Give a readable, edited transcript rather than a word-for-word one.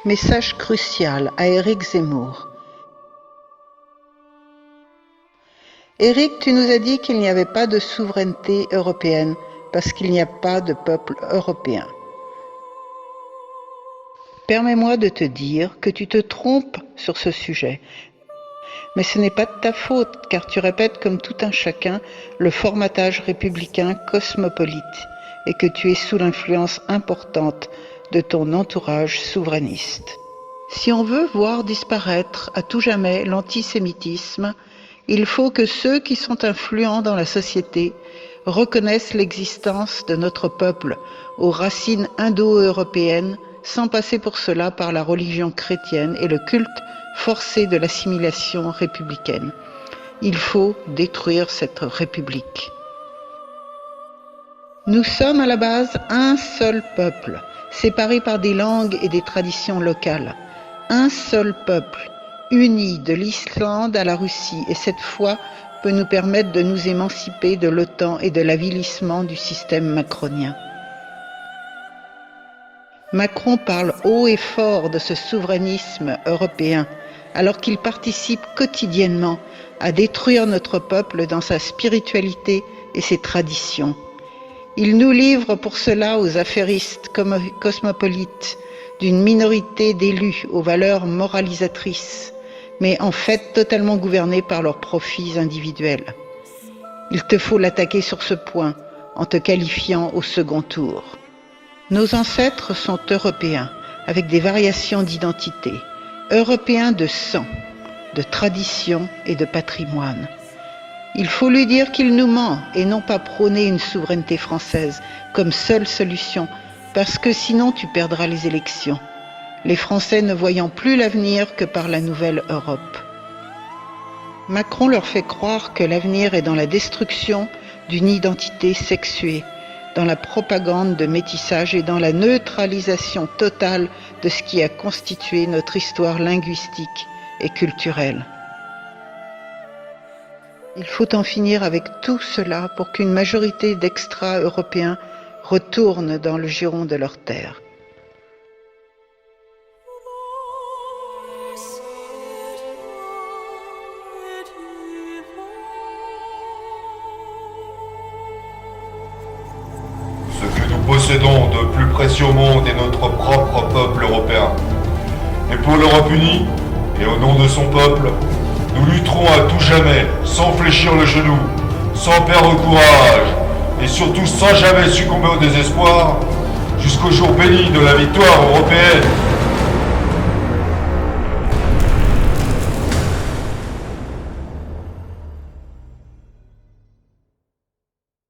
Message crucial à Éric Zemmour. Éric, tu nous as dit qu'il n'y avait pas de souveraineté européenne parce qu'il n'y a pas de peuple européen. Permets-moi de te dire que tu te trompes sur ce sujet. Mais ce n'est pas de ta faute, car tu répètes comme tout un chacun le formatage républicain cosmopolite et que tu es sous l'influence importante de ton entourage souverainiste. Si on veut voir disparaître à tout jamais l'antisémitisme, il faut que ceux qui sont influents dans la société reconnaissent l'existence de notre peuple aux racines indo-européennes sans passer pour cela par la religion chrétienne et le culte forcé de l'assimilation républicaine. Il faut détruire cette république. Nous sommes à la base un seul peuple, séparé par des langues et des traditions locales. Un seul peuple, uni de l'Islande à la Russie, et cette foi peut nous permettre de nous émanciper de l'OTAN et de l'avilissement du système macronien. Macron parle haut et fort de ce souverainisme européen, alors qu'il participe quotidiennement à détruire notre peuple dans sa spiritualité et ses traditions. Il nous livre pour cela aux affairistes cosmopolites d'une minorité d'élus aux valeurs moralisatrices, mais en fait totalement gouvernés par leurs profits individuels. Il te faut l'attaquer sur ce point en te qualifiant au second tour. Nos ancêtres sont européens, avec des variations d'identité, européens de sang, de tradition et de patrimoine. Il faut lui dire qu'il nous ment et non pas prôner une souveraineté française comme seule solution, parce que sinon tu perdras les élections, les Français ne voyant plus l'avenir que par la nouvelle Europe. Macron leur fait croire que l'avenir est dans la destruction d'une identité sexuée, dans la propagande de métissage et dans la neutralisation totale de ce qui a constitué notre histoire linguistique et culturelle. Il faut en finir avec tout cela pour qu'une majorité d'extra-européens retourne dans le giron de leur terre. Ce que nous possédons de plus précieux au monde est notre propre peuple européen. Et pour l'Europe unie, et au nom de son peuple, nous lutterons à tout jamais, sans fléchir le genou, sans perdre courage, et surtout sans jamais succomber au désespoir, jusqu'au jour béni de la victoire européenne.